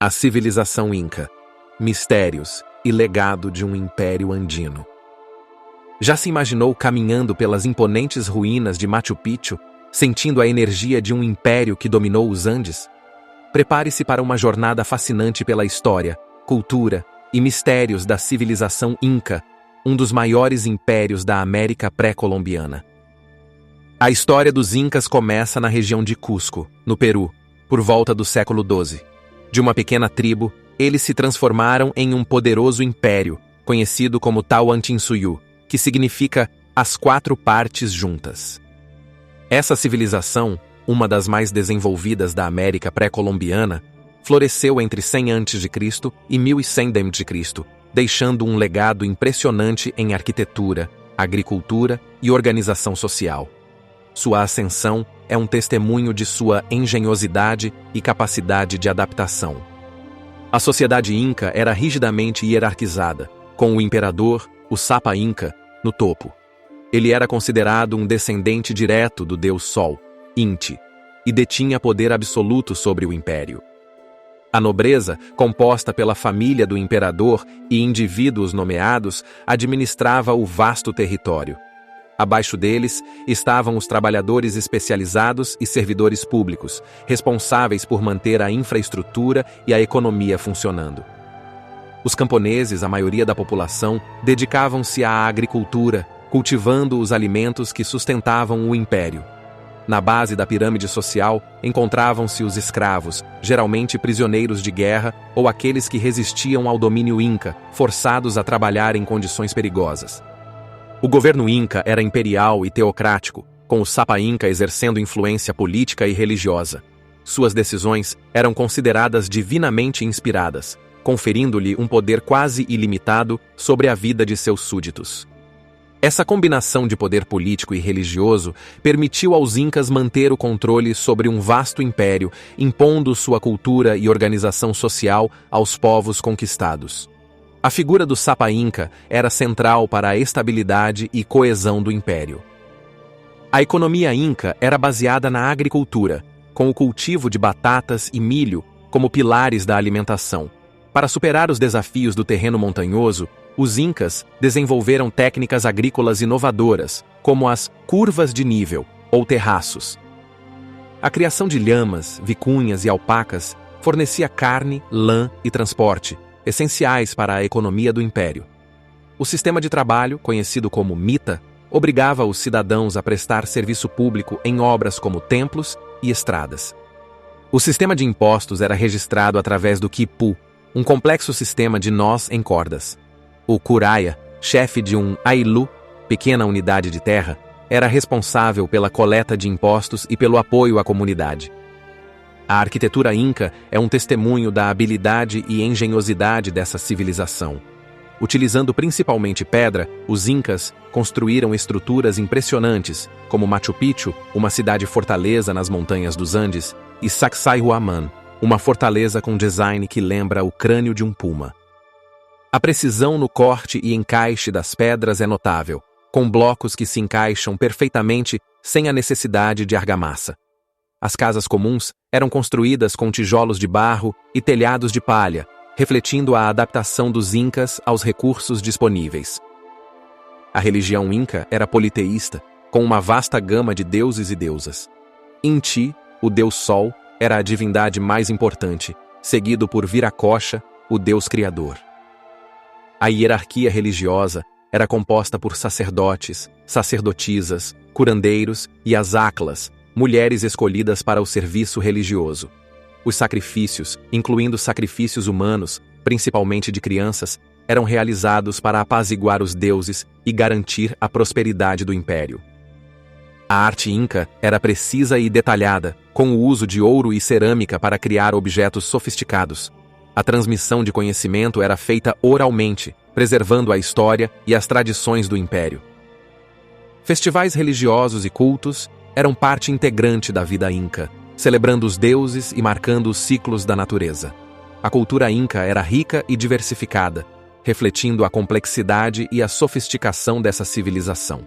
A civilização Inca, mistérios e legado de um império andino. Já se imaginou caminhando pelas imponentes ruínas de Machu Picchu, sentindo a energia de um império que dominou os Andes? Prepare-se para uma jornada fascinante pela história, cultura e mistérios da civilização Inca, um dos maiores impérios da América pré-colombiana. A história dos Incas começa na região de Cusco, no Peru, por volta do século XII. De uma pequena tribo, eles se transformaram em um poderoso império, conhecido como Tawantinsuyu, que significa as quatro partes juntas. Essa civilização, uma das mais desenvolvidas da América pré-colombiana, floresceu entre 100 a.C. e 1100 d.C., deixando um legado impressionante em arquitetura, agricultura e organização social. Sua ascensão é um testemunho de sua engenhosidade e capacidade de adaptação. A sociedade Inca era rigidamente hierarquizada, com o imperador, o Sapa Inca, no topo. Ele era considerado um descendente direto do deus Sol, Inti, e detinha poder absoluto sobre o império. A nobreza, composta pela família do imperador e indivíduos nomeados, administrava o vasto território. Abaixo deles estavam os trabalhadores especializados e servidores públicos, responsáveis por manter a infraestrutura e a economia funcionando. Os camponeses, a maioria da população, dedicavam-se à agricultura, cultivando os alimentos que sustentavam o império. Na base da pirâmide social, encontravam-se os escravos, geralmente prisioneiros de guerra ou aqueles que resistiam ao domínio Inca, forçados a trabalhar em condições perigosas. O governo Inca era imperial e teocrático, com o Sapa Inca exercendo influência política e religiosa. Suas decisões eram consideradas divinamente inspiradas, conferindo-lhe um poder quase ilimitado sobre a vida de seus súditos. Essa combinação de poder político e religioso permitiu aos Incas manter o controle sobre um vasto império, impondo sua cultura e organização social aos povos conquistados. A figura do Sapa Inca era central para a estabilidade e coesão do império. A economia Inca era baseada na agricultura, com o cultivo de batatas e milho como pilares da alimentação. Para superar os desafios do terreno montanhoso, os Incas desenvolveram técnicas agrícolas inovadoras, como as curvas de nível, ou terraços. A criação de lhamas, vicunhas e alpacas fornecia carne, lã e transporte, essenciais para a economia do império. O sistema de trabalho, conhecido como mita, obrigava os cidadãos a prestar serviço público em obras como templos e estradas. O sistema de impostos era registrado através do quipu, um complexo sistema de nós em cordas. O curaya, chefe de um ailu, pequena unidade de terra, era responsável pela coleta de impostos e pelo apoio à comunidade. A arquitetura Inca é um testemunho da habilidade e engenhosidade dessa civilização. Utilizando principalmente pedra, os Incas construíram estruturas impressionantes, como Machu Picchu, uma cidade-fortaleza nas montanhas dos Andes, e Sacsayhuaman, uma fortaleza com design que lembra o crânio de um puma. A precisão no corte e encaixe das pedras é notável, com blocos que se encaixam perfeitamente sem a necessidade de argamassa. As casas comuns eram construídas com tijolos de barro e telhados de palha, refletindo a adaptação dos Incas aos recursos disponíveis. A religião Inca era politeísta, com uma vasta gama de deuses e deusas. Inti, o deus Sol, era a divindade mais importante, seguido por Viracocha, o deus criador. A hierarquia religiosa era composta por sacerdotes, sacerdotisas, curandeiros e asaclas, mulheres escolhidas para o serviço religioso. Os sacrifícios, incluindo sacrifícios humanos, principalmente de crianças, eram realizados para apaziguar os deuses e garantir a prosperidade do império. A arte Inca era precisa e detalhada, com o uso de ouro e cerâmica para criar objetos sofisticados. A transmissão de conhecimento era feita oralmente, preservando a história e as tradições do império. Festivais religiosos e cultos eram parte integrante da vida Inca, celebrando os deuses e marcando os ciclos da natureza. A cultura Inca era rica e diversificada, refletindo a complexidade e a sofisticação dessa civilização.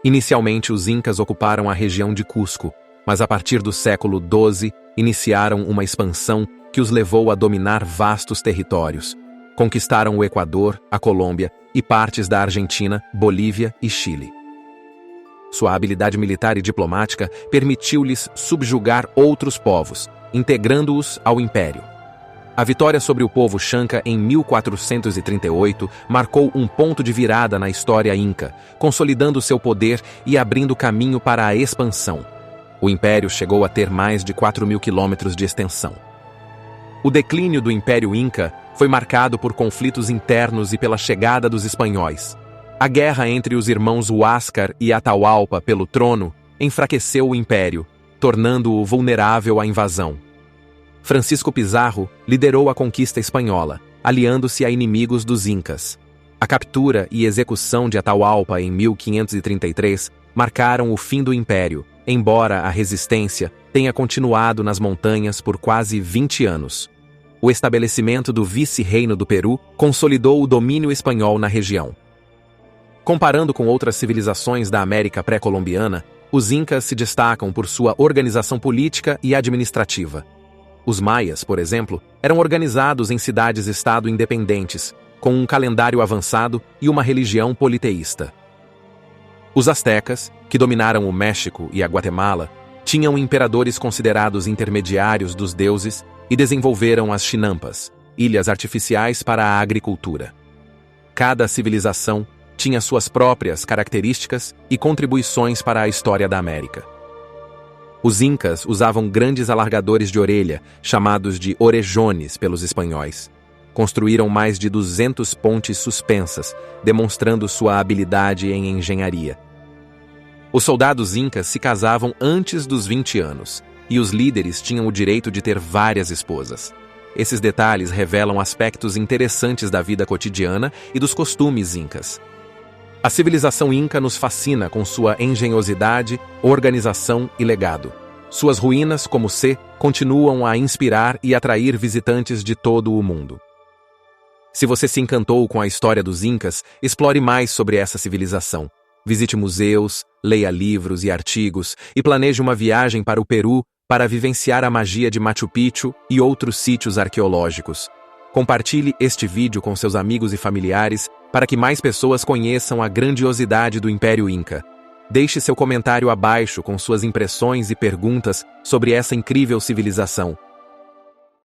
Inicialmente, os Incas ocuparam a região de Cusco, mas a partir do século XII iniciaram uma expansão que os levou a dominar vastos territórios. Conquistaram o Equador, a Colômbia e partes da Argentina, Bolívia e Chile. Sua habilidade militar e diplomática permitiu-lhes subjugar outros povos, integrando-os ao império. A vitória sobre o povo Xanca em 1438 marcou um ponto de virada na história inca, consolidando seu poder e abrindo caminho para a expansão. O império chegou a ter mais de 4.000 quilômetros de extensão. O declínio do Império Inca foi marcado por conflitos internos e pela chegada dos espanhóis. A guerra entre os irmãos Huáscar e Atahualpa pelo trono enfraqueceu o império, tornando-o vulnerável à invasão. Francisco Pizarro liderou a conquista espanhola, aliando-se a inimigos dos Incas. A captura e execução de Atahualpa em 1533 marcaram o fim do império, embora a resistência tenha continuado nas montanhas por quase 20 anos. O estabelecimento do vice-reino do Peru consolidou o domínio espanhol na região. Comparando com outras civilizações da América pré-colombiana, os Incas se destacam por sua organização política e administrativa. Os maias, por exemplo, eram organizados em cidades-estado independentes, com um calendário avançado e uma religião politeísta. Os astecas, que dominaram o México e a Guatemala, tinham imperadores considerados intermediários dos deuses e desenvolveram as chinampas, ilhas artificiais para a agricultura. Cada civilização tinha suas próprias características e contribuições para a história da América. Os incas usavam grandes alargadores de orelha, chamados de orejones pelos espanhóis. Construíram mais de 200 pontes suspensas, demonstrando sua habilidade em engenharia. Os soldados incas se casavam antes dos 20 anos, e os líderes tinham o direito de ter várias esposas. Esses detalhes revelam aspectos interessantes da vida cotidiana e dos costumes incas. A civilização inca nos fascina com sua engenhosidade, organização e legado. Suas ruínas, como C, continuam a inspirar e atrair visitantes de todo o mundo. Se você se encantou com a história dos incas, explore mais sobre essa civilização. Visite museus, leia livros e artigos e planeje uma viagem para o Peru para vivenciar a magia de Machu Picchu e outros sítios arqueológicos. Compartilhe este vídeo com seus amigos e familiares para que mais pessoas conheçam a grandiosidade do Império Inca. Deixe seu comentário abaixo com suas impressões e perguntas sobre essa incrível civilização.